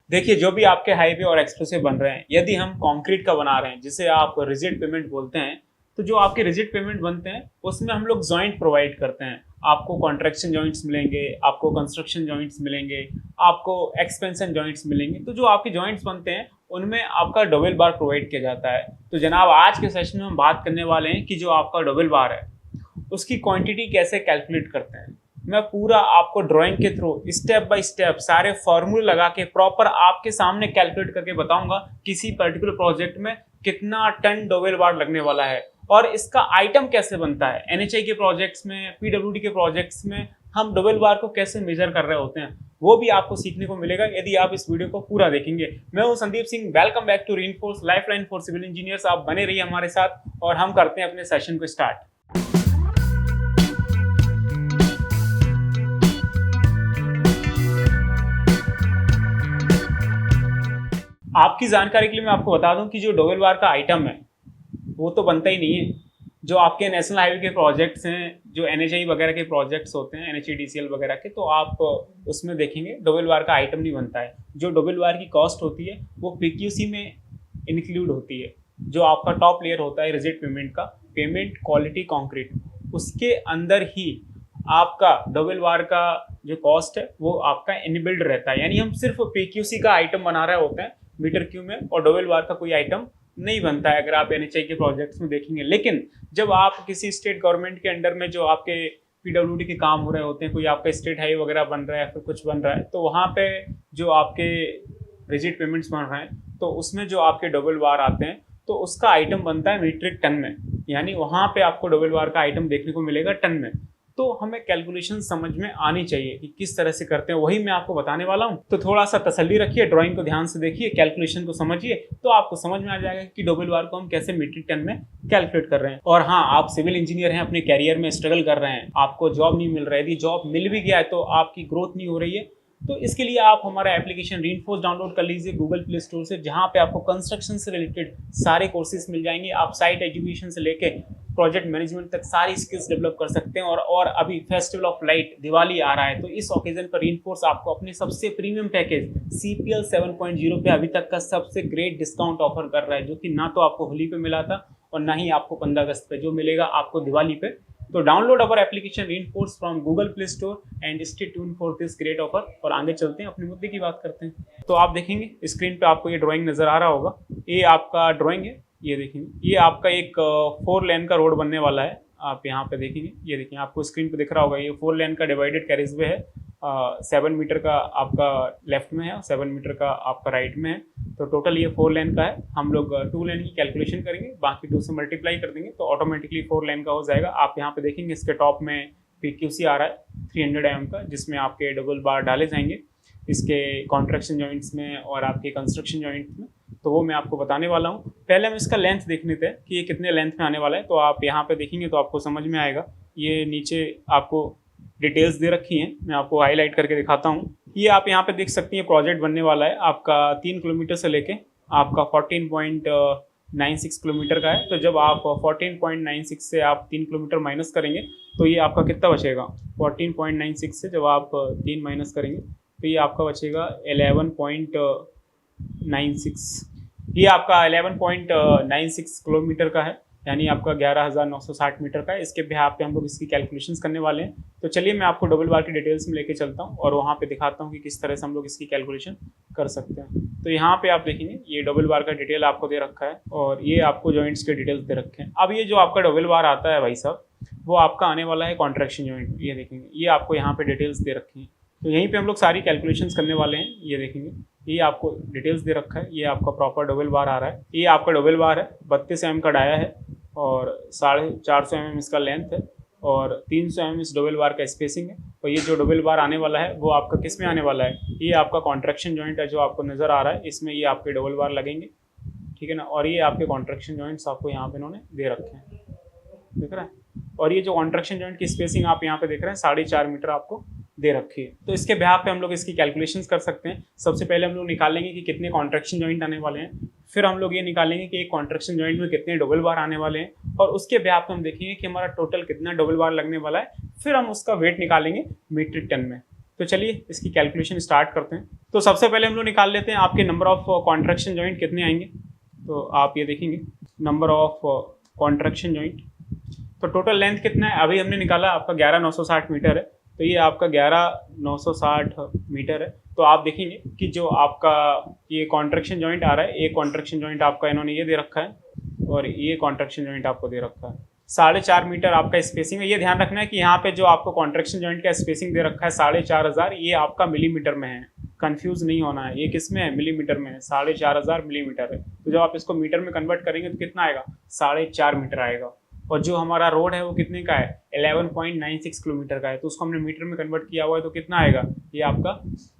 देखिए, जो भी आपके हाईवे और एक्सप्रेसवे बन रहे हैं, यदि हम कंक्रीट का बना रहे हैं, जिसे आप रिजिड पेमेंट बोलते हैं, तो जो आपके रिजिड पेमेंट बनते हैं, उसमें हम लोग जॉइंट प्रोवाइड करते हैं। आपको कॉन्ट्रैक्शन जॉइंट्स मिलेंगे, आपको कंस्ट्रक्शन जॉइंट्स मिलेंगे, आपको एक्सपेंशन जॉइंट्स मिलेंगे। तो जो आपके जॉइंट्स बनते हैं, उनमें आपका डबल बार प्रोवाइड किया जाता है। तो जनाब, आज के सेशन में हम बात करने वाले हैं कि जो आपका डबल बार है, उसकी क्वांटिटी कैसे कैलकुलेट करते हैं। मैं पूरा आपको ड्राइंग के थ्रू स्टेप बाय स्टेप सारे फॉर्मूले लगा के प्रॉपर आपके सामने कैलकुलेट करके बताऊंगा किसी पर्टिकुलर प्रोजेक्ट में कितना टन डबल बार लगने वाला है और इसका आइटम कैसे बनता है। एनएचआई के प्रोजेक्ट्स में, पीडब्ल्यूडी के प्रोजेक्ट्स में हम डबल बार को कैसे मेजर कर रहे होते हैं, वो भी आपको सीखने को मिलेगा यदि आप इस वीडियो को पूरा देखेंगे। मैं हूं Sandeep Singh, welcome back to Reinforce Lifeline for civil engineers. आप बने रहिए हमारे साथ और हम करते हैं अपने सेशन को स्टार्ट। आपकी जानकारी के लिए मैं आपको बता दूं कि जो डबल बार का आइटम है वो तो बनता ही नहीं है। जो आपके नेशनल हाईवे के प्रोजेक्ट्स हैं, जो एनएचआई वगैरह के प्रोजेक्ट्स होते हैं, एनएचआईडीसीएल वगैरह के, तो आप उसमें देखेंगे डबल बार का आइटम नहीं बनता है। जो डबल बार की कॉस्ट होती है वो पीक्यूसी में इंक्लूड होती है। जो आपका टॉप लेयर होता है रिजिड पेमेंट का, पेमेंट क्वालिटी कंक्रीट, उसके अंदर ही आपका डबल बार का जो कॉस्ट है वो आपका इनबिल्ड रहता है। यानी हम सिर्फ पीक्यूसी का आइटम बना रहे होते हैं मीटर क्यू में, और डबल बार का कोई आइटम नहीं बनता है अगर आप एनएचआई के प्रोजेक्ट्स में देखेंगे। लेकिन जब आप किसी स्टेट गवर्नमेंट के अंडर में जो आपके पीडब्ल्यूडी के काम हो रहे होते हैं, कोई आपका स्टेट हाईवे वगैरह बन रहा है, फिर कुछ बन रहा है, तो वहाँ पे जो आपके रिजिड पेमेंट्स बन रहे हैं तो उसमें जो आपके डबल बार आते हैं तो उसका आइटम बनता है मीट्रिक टन में। यानी वहाँ पे आपको डबल बार का आइटम देखने को मिलेगा टन में। तो हमें कैलकुलेशन समझ में आनी चाहिए कि किस तरह से करते हैं, वही मैं आपको बताने वाला हूं। तो थोड़ा सा तसल्ली रखिए, ड्राइंग को ध्यान से देखिए, कैलकुलेशन को समझिए, तो आपको समझ में आ जाएगा कि डबल बार को हम कैसे मीट्रिक टन में कैलकुलेट कर रहे हैं। और हाँ, आप सिविल इंजीनियर हैं, अपने कैरियर में स्ट्रगल कर रहे हैं, आपको जॉब नहीं मिल रहा है, यदि जॉब मिल भी गया है तो आपकी ग्रोथ नहीं हो रही है, तो इसके लिए आप हमारा एप्लीकेशन रीइंफोर्स डाउनलोड कर लीजिए गूगल प्ले स्टोर से, जहां पे आपको कंस्ट्रक्शन से रिलेटेड सारे कोर्सेज मिल जाएंगे। आप साइट एजुकेशन से लेके प्रोजेक्ट मैनेजमेंट तक सारी स्किल्स डेवलप कर सकते हैं। और अभी फेस्टिवल ऑफ लाइट, दिवाली आ रहा है, तो इस ओकेजन पर रीइंफोर्स आपको अपने सबसे प्रीमियम पैकेज CPL 7.0 पे अभी तक का सबसे ग्रेट डिस्काउंट ऑफर कर रहा है, जो कि ना तो आपको होली पे मिला था और ना ही आपको 15 अगस्त पे, जो मिलेगा आपको दिवाली पे। तो download our application reinforce from Google play store and stay tuned for this great offer. और आगे चलते हैं, अपने मुद्दे की बात करते हैं। तो आप देखेंगे स्क्रीन पे आपको ये ड्राइंग नजर आ रहा होगा, ये आपका ड्राइंग है। ये देखेंगे, ये आपका एक 4 लेन का रोड बनने वाला है। आप यहाँ पे देखेंगे, ये देखिए आपको स्क्रीन पे दिख रहा होगा, ये 4 लेन का डिवाइडेड कैरिजवे है। 7 मीटर का आपका लेफ्ट में है और 7 मीटर का आपका राइट में है। तो टोटल ये 4 लेन का है। हम लोग 2 लेन की कैलकुलेशन करेंगे, बाकी 2 से मल्टीप्लाई कर देंगे तो ऑटोमेटिकली 4 लेन का हो जाएगा। आप यहाँ पे देखेंगे इसके टॉप में पीक्यूसी आ रहा है 300 mm का, जिसमें आपके डबल बार डाले जाएंगे इसके कॉन्ट्रैक्शन जॉइंट्स में और आपके कंस्ट्रक्शन जॉइंट्स में। तो वो मैं आपको बताने वाला हूँ। पहले हम इसका लेंथ देख लेते हैं कि ये कितने लेंथ में आने वाला है। तो आप यहाँ पे देखेंगे तो आपको समझ में आएगा। ये नीचे आपको डिटेल्स दे रखी हैं, मैं आपको हाईलाइट करके दिखाता हूँ। ये आप यहाँ पे देख सकती हैं, प्रोजेक्ट बनने वाला है आपका 3 किलोमीटर से लेके आपका 14.96 किलोमीटर का है। तो जब आप 14.96 से आप 3 किलोमीटर माइनस करेंगे तो ये आपका कितना बचेगा, 14.96 से जब आप 3 माइनस करेंगे तो ये आपका बचेगा 11.96। ये आपका 11.96 किलोमीटर का है, यानी आपका 11,960 मीटर का है। इसके बिहाफ पे हम लोग इसकी कैलकुलेशंस करने वाले हैं। तो चलिए मैं आपको डबल बार की डिटेल्स में लेके चलता हूँ और वहाँ पे दिखाता हूँ कि किस तरह से हम लोग इसकी कैलकुलेशन कर सकते हैं। तो यहाँ पे आप देखेंगे ये डबल बार का डिटेल आपको दे रखा है और ये आपको जॉइंट्स के डिटेल्स दे रखे हैं। अब ये जो आपका डबल बार आता है भाई साहब, वो आपका आने वाला है कॉन्ट्रैक्शन जॉइंट। ये देखेंगे, ये आपको यहाँ पे डिटेल्स दे रखी हैं। तो यहीं पे हम लोग सारी कैलकुलेशंस करने वाले हैं। ये देखेंगे, ये आपको डिटेल्स दे रखा है। ये आपका प्रॉपर डबल बार आ रहा है। ये आपका डबल बार है, 32 mm का डाया है और 450 mm इसका लेंथ है और 300 mm इस डबल बार का स्पेसिंग है। और ये जो डबल बार आने वाला है वो आपका किस में आने वाला है, ये आपका कॉन्ट्रैक्शन जॉइंट है जो आपको नज़र आ रहा है। इसमें ये आपके डबल बार लगेंगे, ठीक है ना। और ये आपके कॉन्ट्रैक्शन जॉइंट्स आपको यहाँ पे इन्होंने दे रखे हैं, देख रहे हैं। और ये जो कॉन्ट्रैक्शन जॉइंट की स्पेसिंग आप यहाँ पे देख रहे हैं 4.5 मीटर आपको दे रखी है। तो इसके बिहाफ पे हम लोग इसकी कैलकुलेशंस कर सकते हैं। सबसे पहले हम लोग निकालेंगे कि कितने कॉन्ट्रैक्शन जॉइंट आने वाले हैं, फिर हम लोग ये निकालेंगे कि एक कॉन्ट्रैक्शन जॉइंट में कितने डबल बार आने वाले हैं, और उसके बिहाफ पे हम देखेंगे कि हमारा टोटल कितना डबल बार लगने वाला है। फिर हम उसका वेट निकालेंगे मीट्रिक टन में। तो चलिए इसकी कैलकुलेशन स्टार्ट करते हैं। तो सबसे पहले हम लोग निकाल लेते हैं आपके नंबर ऑफ कॉन्ट्रैक्शन जॉइंट कितने आएंगे। तो आप ये देखेंगे नंबर ऑफ कॉन्ट्रैक्शन जॉइंट, तो टोटल लेंथ कितना है अभी हमने निकाला आपका 11,960 मीटर है, तो ये आपका 11,960 मीटर है। तो आप देखेंगे कि जो आपका ये कॉन्ट्रैक्शन जॉइंट आ रहा है, एक कॉन्ट्रैक्शन जॉइंट आपका इन्होंने ये दे रखा है और ये कॉन्ट्रैक्शन जॉइंट आपको दे रखा है 4.5 मीटर आपका स्पेसिंग है। ये ध्यान रखना है कि यहाँ पे जो आपको कॉन्ट्रैक्शन जॉइंट का स्पेसिंग दे रखा है 4,500, ये आपका मिलीमीटर में है, कंफ्यूज नहीं होना है, ये किस में है, मिलीमीटर में है, 4,500 मिलीमीटर है। तो जब आप इसको मीटर में कन्वर्ट करेंगे तो कितना आएगा, 4.5 मीटर आएगा। और जो हमारा रोड है वो कितने का है, 11.96 किलोमीटर का है, तो उसको हमने मीटर में कन्वर्ट किया हुआ है, तो कितना आएगा, ये आपका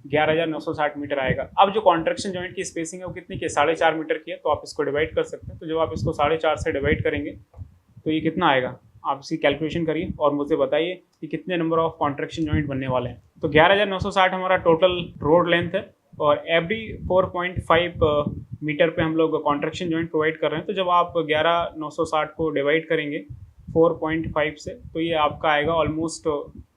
11,960 मीटर आएगा। अब जो कॉन्ट्रैक्शन जॉइंट की स्पेसिंग है वो कितनी की, 4.5 मीटर की है, तो आप इसको डिवाइड कर सकते हैं। तो जब आप इसको 4.5 से डिवाइड करेंगे तो ये कितना आएगा, आप इसकी कैलकुलेशन करिए और मुझे बताइए कि कितने नंबर ऑफ कॉन्ट्रैक्शन जॉइंट बनने वाले हैं। तो 11,960 हमारा टोटल रोड लेंथ है और एवरी 4.5 मीटर पे हम लोग कॉन्ट्रैक्शन जॉइंट प्रोवाइड कर रहे हैं। तो जब आप 11,960 को डिवाइड करेंगे 4.5 से, तो ये आपका आएगा ऑलमोस्ट,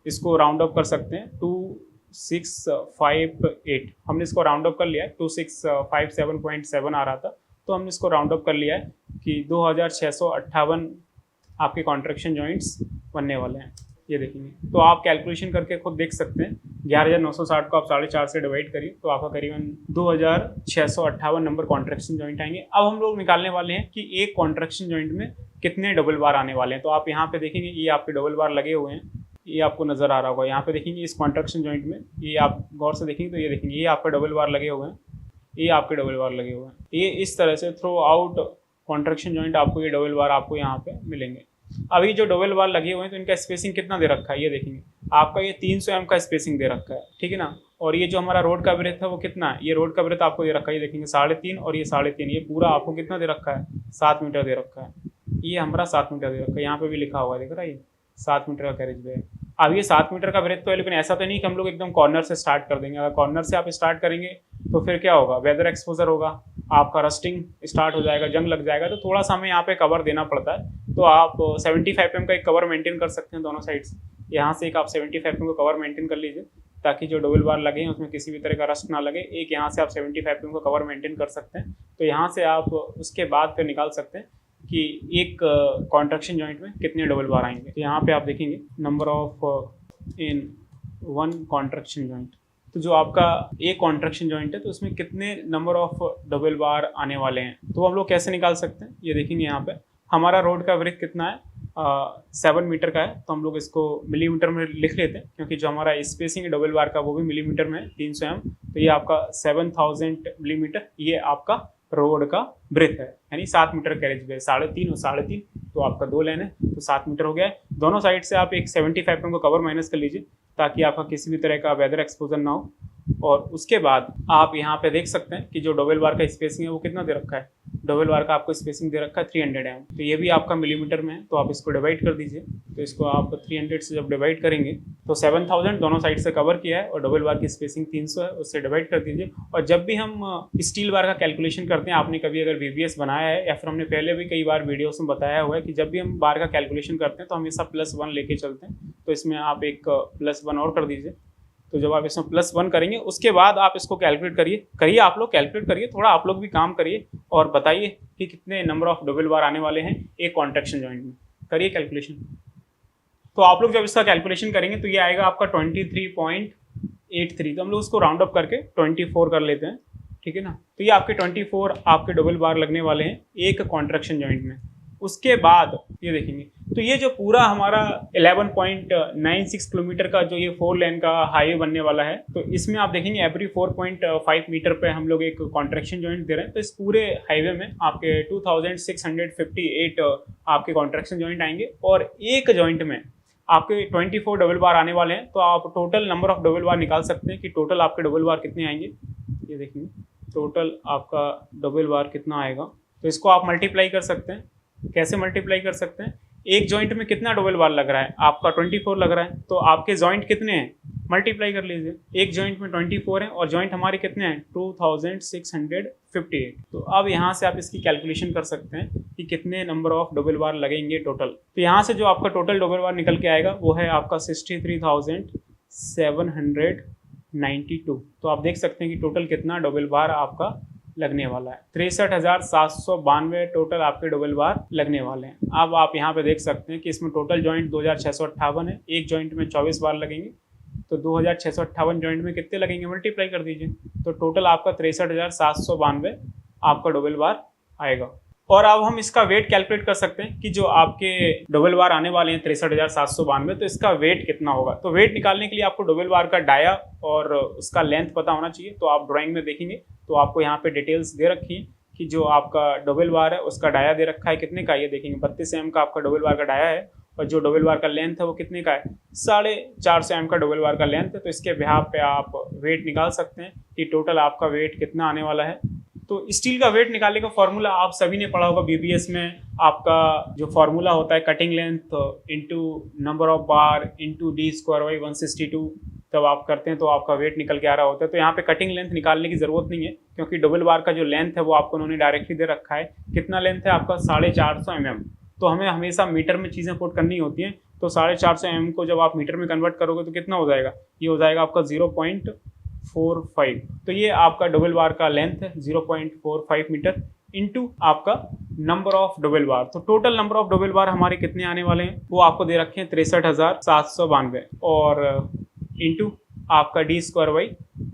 इसको राउंड अप कर सकते हैं 2658, हमने इसको राउंड अप कर लिया है, 2657.7 आ रहा था, तो हमने इसको राउंड अप कर लिया है कि 2,658 आपके कॉन्ट्रैक्शन जॉइंट्स बनने वाले हैं। ये देखेंगे, तो आप कैलकुलेशन करके खुद देख सकते हैं। 11,960 को आप 4.5 से डिवाइड करिए तो आपका करीबन 2,658 नंबर कॉन्ट्रैक्शन जॉइंट आएंगे। अब हम लोग निकालने वाले हैं कि एक कॉन्ट्रैक्शन जॉइंट में कितने डबल बार आने वाले हैं। तो आप यहाँ पे देखेंगे ये आपके डबल बार लगे हुए हैं, ये आपको नजर आ रहा होगा। यहाँ पे देखेंगे इस कॉन्ट्रैक्शन जॉइंट में, ये आप गौर से देखेंगे तो ये देखेंगे ये आपके डबल बार लगे हुए हैं, ये आपके डबल बार लगे हुए हैं। ये इस तरह से थ्रू आउट कॉन्ट्रैक्शन जॉइंट आपको ये डबल बार आपको यहाँ पे मिलेंगे। अभी जो डबल बार लगे हुए हैं तो इनका स्पेसिंग कितना दे रखा है, ये देखेंगे आपका ये 300 mm का स्पेसिंग दे रखा है, ठीक है ना। और ये जो हमारा रोड का ब्रेथ है वो कितना है, ये रोड का ब्रेथ आपको दे रखा है, ये देखेंगे 3.5 और ये 3.5, ये पूरा आपको कितना दे रखा है, 7 मीटर दे रखा है। ये हमारा 7 मीटर दे रखा है, यहाँ पे भी लिखा हुआ है, देख रहा है ये 7 मीटर का कैरेज वे है। अब ये 7 मीटर का ब्रेथ तो है, लेकिन ऐसा तो नहीं कि हम लोग एकदम कॉर्नर से स्टार्ट कर देंगे। अगर कॉर्नर से आप स्टार्ट करेंगे तो फिर क्या होगा, वेदर एक्सपोजर होगा, आपका रस्टिंग स्टार्ट हो जाएगा, जंग लग जाएगा, तो थोड़ा सा हमें यहाँ पे कवर देना पड़ता है। तो आप 75 mm का एक कवर मेंटेन कर सकते हैं दोनों साइड से। यहाँ से एक आप 75 mm का कवर मेंटेन कर लीजिए ताकि जो डबल बार लगे हैं उसमें किसी भी तरह का रस्ट ना लगे। एक यहाँ से आप 75 mm का कवर मेंटेन कर सकते हैं। तो यहाँ से आप उसके बाद फिर निकाल सकते हैं कि एक कॉन्ट्रैक्शन जॉइंट में कितने डबल बार आएंगे। तो यहाँ पे आप देखेंगे number of in one contraction joint, तो जो आपका एक कॉन्ट्रैक्शन जॉइंट है तो उसमें कितने नंबर ऑफ डबल बार आने वाले हैं, तो हम लोग कैसे निकाल सकते हैं। ये देखेंगे यहाँ पे हमारा रोड का ब्रेथ कितना है, 7 मीटर का है, तो हम लोग इसको मिलीमीटर में लिख लेते हैं क्योंकि जो हमारा स्पेसिंग है डबल बार का वो भी मिलीमीटर में है, 300 mm। तो ये आपका 7,000 मिलीमीटर ये आपका रोड का ब्रेथ है, यानी 7 मीटर कैरेज वे, 3.5 और 3.5, तो आपका 2 लेन है तो 7 मीटर हो गया है। दोनों साइड से आप एक 75 mm का कवर माइनस कर लीजिए ताकि आपका किसी भी तरह का वेदर एक्सपोजर ना हो। और उसके बाद आप यहाँ पे देख सकते हैं कि जो डबल बार का स्पेसिंग है वो कितना दे रखा है, डबल बार का आपको स्पेसिंग दे रखा है 300 mm, तो ये भी आपका मिलीमीटर में है, तो आप इसको डिवाइड कर दीजिए। तो इसको आप 300 से जब डिवाइड करेंगे तो 7,000 दोनों साइड से कवर किया है और डबल बार की स्पेसिंग 300 है, उससे डिवाइड कर दीजिए। और जब भी हम स्टील बार का कैलकुलेशन करते हैं, आपने कभी अगर VBS बनाया है या फिर हमने पहले भी कई बार वीडियोस में बताया हुआ है कि जब भी हम बार का कैलकुलेशन करते हैं तो हमेशा +1 लेके चलते हैं, तो इसमें आप एक +1 और कर दीजिए। तो जब आप इसमें +1 करेंगे उसके बाद आप इसको कैलकुलेट करिए आप लोग कैलकुलेट करिए, थोड़ा आप लोग भी काम करिए और बताइए कि कितने नंबर ऑफ डबल बार आने वाले हैं एक कॉन्ट्रैक्शन जॉइंट में, करिए कैलकुलेशन। तो आप लोग जब इसका कैलकुलेशन करेंगे तो ये आएगा आपका 23.83, तो हम लोग उसको राउंड अप करके 24 कर लेते हैं, ठीक है ना। तो ये आपके 24 आपके डबल बार लगने वाले हैं एक कॉन्ट्रैक्शन जॉइंट में। उसके बाद ये देखेंगे तो ये जो पूरा हमारा 11.96 किलोमीटर का जो ये 4 लेन का हाईवे बनने वाला है, तो इसमें आप देखेंगे एवरी 4.5 मीटर पे हम लोग एक कॉन्ट्रैक्शन जॉइंट दे रहे हैं। तो इस पूरे हाईवे में आपके 2658 आपके कॉन्ट्रैक्शन जॉइंट आएंगे और एक जॉइंट में आपके 24 डबल बार आने वाले हैं। तो आप टोटल नंबर ऑफ डबल बार निकाल सकते हैं कि टोटल आपके डबल बार कितने आएंगे। ये देखेंगे टोटल आपका डबल बार कितना आएगा, तो इसको आप मल्टीप्लाई कर सकते हैं। कैसे मल्टीप्लाई कर सकते हैं, एक जॉइंट में कितना डबल बार लग रहा है, आपका 24 लग रहा है, तो आपके जॉइंट कितने हैं मल्टीप्लाई कर लीजिए। एक जॉइंट में 24 है और जॉइंट हमारे कितने हैं 2658। तो अब यहाँ से आप इसकी कैलकुलेशन कर सकते हैं कि कितने नंबर ऑफ डबल बार लगेंगे टोटल। तो यहाँ से जो आपका टोटल डबल बार निकल के आएगा वो है आपका 792। तो आप देख सकते हैं कि टोटल कितना डबल बार आपका लगने वाला है। 63,792 टोटल आपके डबल बार लगने वाले हैं। अब आप यहाँ पे देख सकते हैं कि इसमें टोटल जॉइंट 2,658 है, एक जॉइंट में 24 बार लगेंगे, तो 2,658 जॉइंट में कितने लगेंगे, मल्टीप्लाई कर दीजिए, तो टोटल आपका 63,792 आपका डबल बार आएगा। और अब हम इसका वेट कैलकुलेट कर सकते हैं कि जो आपके डबल बार आने वाले हैं 63,792, तो इसका वेट कितना होगा। तो वेट निकालने के लिए आपको डबल बार का डाया और उसका लेंथ पता होना चाहिए। तो आप ड्राइंग में देखेंगे तो आपको यहाँ पे डिटेल्स दे रखी है कि जो आपका डबल बार है उसका डाया दे रखा है कितने का, ये देखेंगे 32 mm का आपका डबल बार का डाया है, और जो डबल बार का लेंथ है वो कितने का है, 450 mm का डबल बार का लेंथ है। तो इसके बिहाफ पे आप वेट निकाल सकते हैं कि टोटल आपका वेट कितना आने वाला है। तो स्टील का वेट निकालने का फॉर्मूला आप सभी ने पढ़ा होगा बीबीएस में। आपका जो फॉर्मूला होता है cutting length into number of bar into d² 162, तब आप करते हैं तो आपका वेट निकल के आ रहा होता है। तो यहाँ पे कटिंग लेंथ निकालने की ज़रूरत नहीं है, क्योंकि डबल बार का जो लेंथ है वो आपको उन्होंने डायरेक्टली दे रखा है। कितना लेंथ है आपका, 450 mm। तो हमें हमेशा मीटर में चीज़ें पुट करनी होती हैं। तो 450 mm को जब आप मीटर में कन्वर्ट करोगे तो कितना हो जाएगा, ये हो जाएगा आपका 0.45। तो ये आपका डबल बार का लेंथ है 0.45 मीटर इंटू आपका नंबर ऑफ डबल बार। तो टोटल नंबर ऑफ डबल बार हमारे कितने आने वाले हैं, वो आपको दे रखे हैं 63,792 और इंटू आपका d²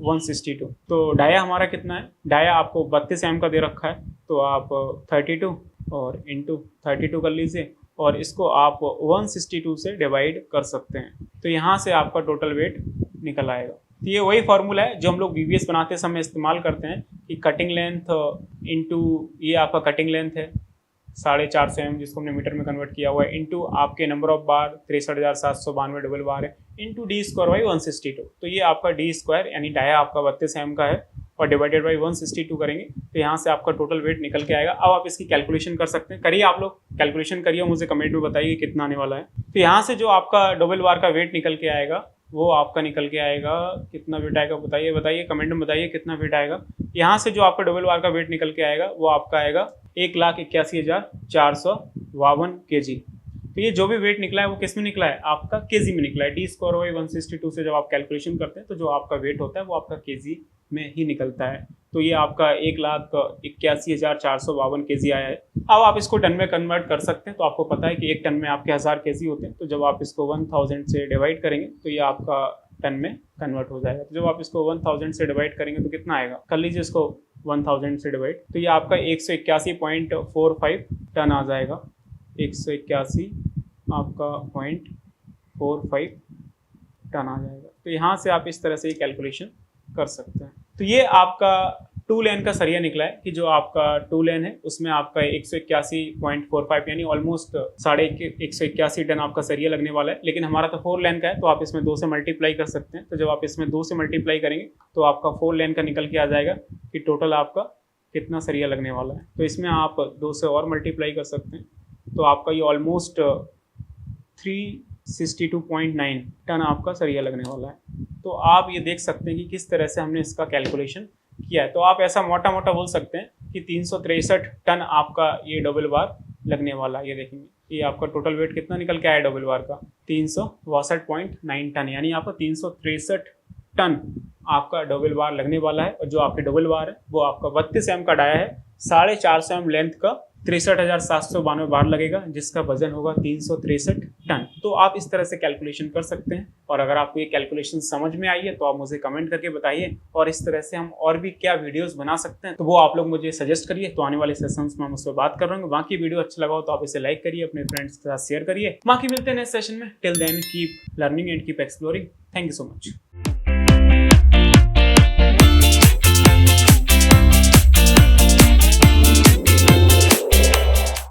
162। तो डाया हमारा कितना है, डाया आपको 32 mm का दे रखा है, तो आप 32 और इंटू 32 कर लीजिए, और इसको आप 162 से डिवाइड कर सकते हैं। तो यहाँ से आपका टोटल वेट निकल आएगा। तो ये वही फार्मूला है जो हम लोग बीबीएस बनाते समय इस्तेमाल करते हैं कि कटिंग लेंथ इंटू, ये आपका कटिंग लेंथ है 450 mm जिसको हमने मीटर में कन्वर्ट किया हुआ है, इंटू आपके नंबर ऑफ बार 63,792 डबल बार है, इंटू d² 162। तो ये आपका d² यानी डाया आपका 32 mm का है, और डिवाइडेड बाई 162 करेंगे तो यहाँ से आपका टोटल वेट निकल के आएगा। अब आप इसकी कैलकुलेशन कर सकते हैं, करिए आप लोग कैलकुलेशन करिए, मुझे कमेंट में बताइए कितना आने वाला है। तो यहाँ से जो आपका डबल बार का वेट निकल के आएगा वो आपका निकल के आएगा, कितना वेट आएगा बताइए कमेंट में बताइए कितना वेट आएगा। यहाँ से जो आपका डबल बार का वेट निकल के आएगा वो आपका आएगा 1,81,452 kg। तो ये जो भी वेट निकला है वो किस में निकला है, आपका केजी में निकला है। d² 162 से जब आप कैलकुलेशन करते हैं तो जो आपका वेट होता है वो आपका केजी में ही निकलता है। तो ये आपका 1,81,452 kg आया है। अब आप इसको टन में कन्वर्ट कर सकते हैं। तो आपको पता है कि एक टन में आपके 1000 kg होते हैं, तो जब आप इसको 1000 से डिवाइड करेंगे तो ये आपका टन में कन्वर्ट हो जाएगा। तो जब आप इसको 1000 से डिवाइड करेंगे तो कितना आएगा, कर लीजिए इसको 1000 से डिवाइड, तो ये आपका 181.45 टन आ जाएगा। 181 आपका 0.45 टन आ जाएगा। तो यहाँ से आप इस तरह से कैलकुलेशन कर सकते हैं। तो ये आपका 2 लेन का सरिया निकला है कि जो आपका 2 लेन है उसमें आपका 181.45 यानी ऑलमोस्ट 181 टन आपका सरिया लगने वाला है। लेकिन हमारा तो 4 लेन का है, तो आप इसमें 2 से मल्टीप्लाई कर सकते हैं। तो जब आप इसमें 2 से मल्टीप्लाई करेंगे तो आपका 4 लेन का निकल के आ जाएगा कि टोटल आपका कितना सरिया लगने वाला है। तो इसमें आप 2 से और मल्टीप्लाई कर सकते हैं, तो आपका ये ऑलमोस्ट 362.9 टन आपका सरिया लगने वाला है। तो आप ये देख सकते हैं कि किस तरह से हमने इसका कैलकुलेशन किया है। तो आप ऐसा मोटा मोटा बोल सकते हैं कि 363 टन आपका ये डबल बार लगने वाला है। ये देखेंगे ये आपका टोटल वेट कितना निकल के आया डबल बार का, 362.9 टन, यानी आपका 363 टन आपका डबल बार लगने वाला है। और जो आपके डबल बार है वो आपका 32 mm का डाया है, 450 mm लेंथ का, 63,792 बार लगेगा, जिसका वजन होगा 363 टन। तो आप इस तरह से कैलकुलेशन कर सकते हैं। और अगर आपको ये कैलकुलेशन समझ में आई है तो आप मुझे कमेंट करके बताइए, और इस तरह से हम और भी क्या वीडियोस बना सकते हैं तो वो आप लोग मुझे सजेस्ट करिए। तो आने वाले सेशंस में हम उस पर बात कर रहे हैं। बाकी वीडियो अच्छा लगा हो तो आप इसे लाइक करिए, अपने फ्रेंड्स के साथ शेयर करिए। बाकी मिलते हैं नेक्स्ट सेशन में। Till then keep learning and keep exploring. Thank you so much.